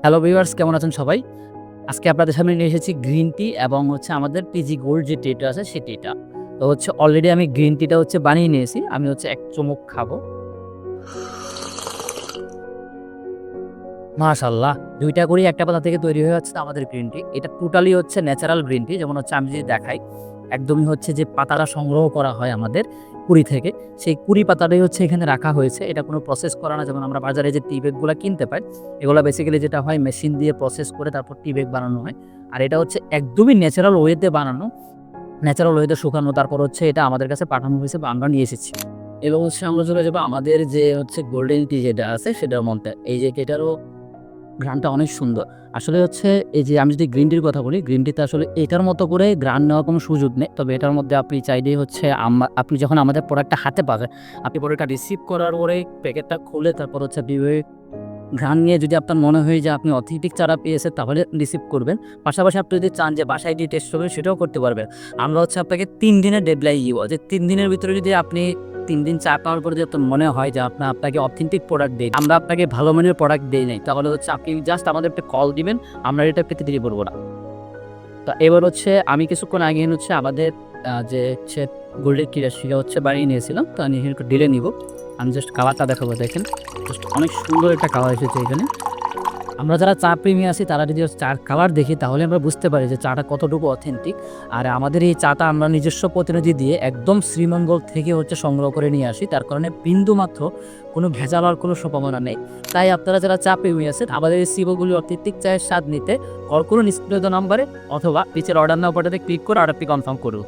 Hello viewers, কেমন আছেন সবাই? আজকে আপনাদের সামনে নিয়ে এসেছি গ্রিন টি এবং আমাদের পিজি গোল্ড যে টিটা আছে সেই টিটা। তো অলরেডি আমি গ্রিন টিটা বানিয়ে নিয়েছি। আমি এক চুমুক খাবো। মাশাআল্লাহ! ২ টা করেই একটা পাতা থেকে তৈরি হয়ে যাচ্ছে আমাদের গ্রিন টি। এটা টোটালি ন্যাচারাল গ্রিন টি। যেমন আমি যদি দেখাই, একদমই যে পাতাটা সংগ্রহ করা হয় আমাদের কুড়ি থেকে, সেই কুড়ি পাতাটাই এখানে রাখা হয়েছে। এটা কোনো প্রসেস করা না, যেমন আমরা বাজারে যে টি ব্যাগগুলা কিনতে পাই, এগুলা বেসিক্যালি যেটা হয় মেশিন দিয়ে প্রসেস করে তারপর টি ব্যাগ বানানো হয়। আর এটা একদমই ন্যাচারাল ওয়েতে বানানো, ন্যাচারাল ওয়েতে শুকানো, তারপর এটা আমাদের কাছে পাঠানো হয়েছে বা আমরা নিয়ে এসেছি। এবং আমরা চলে যাবো আমাদের যে গোল্ডেন টি যেটা আছে সেটার মধ্যে। এই যে এটারও ঘ্রাণটা অনেক সুন্দর। আসলে এই যে আমি যদি গ্রিন টির কথা বলি, গ্রিন টিতে আসলে এটার মতো করে ঘ্রাণ নেওয়ার কোনো সুযোগ নেই। তবে এটার মধ্যে আপনি চাইলেই আপনি যখন আমাদের প্রোডাক্টটা হাতে পাবেন, আপনি প্রোডাক্টটা রিসিভ করার পরে প্যাকেটটা খুলে তারপর বিবে ঘ্রাণ নিয়ে যদি আপনার মনে হয় যে আপনি অথেন্টিক চারা পেয়েছেন তাহলে রিসিভ করবেন। পাশাপাশি আপনি যদি চান যে বাসায় গিয়ে টেস্ট করবেন সেটাও করতে পারবেন। আমরা আপনাকে ৩ দিনের ডেডলাইন দিব, যে ৩ দিনের ভিতরে যদি আপনি ৩ দিন চা পাওয়ার পরে যদি আপনার মনে হয় যে আপনাকে অথেন্টিক প্রোডাক্ট দেই, আমরা আপনাকে ভালো মানের প্রোডাক্ট দেই নাই, তাহলে আপনি জাস্ট আমাদের একটা কল দিবেন, আমরা এটা পেতে দেরি করব না। তো এবার আমি কিছুক্ষণ আগে আমাদের যে গোল্ডেন টিটা সেটা বানিয়ে নিয়েছিলাম। তো আমি এখানে একটু ঢেলে নিব। আমি জাস্ট কালারটা দেখাবো, দেখেন জাস্ট অনেক সুন্দর একটা কালার এসেছে এখানে। আমরা যারা চা প্রেমী আছি তারা যদি চার কালার দেখি তাহলে আমরা বুঝতে পারি যে চাটা কতটুকু অথেন্টিক। আর আমাদের এই চাটা আমরা নিজস্ব প্রতিনিধি দিয়ে একদম শ্রীমঙ্গল থেকে সংগ্রহ করে নিয়ে আসি, তার কারণে বিন্দুমাত্র কোনো ভেজাল আর কোনো সম্ভাবনা নেই। তাই আপনারা যারা চা প্রেমী আছেন, আমাদের এই সিবোগুলি অথেন্টিক চায়ের স্বাদ নিতে কল করুন স্ক্রিনে দেওয়া নাম্বারে, অথবা নিচের অর্ডার নাও বাটনে ক্লিক করে অর্ডারটি কনফার্ম করুন।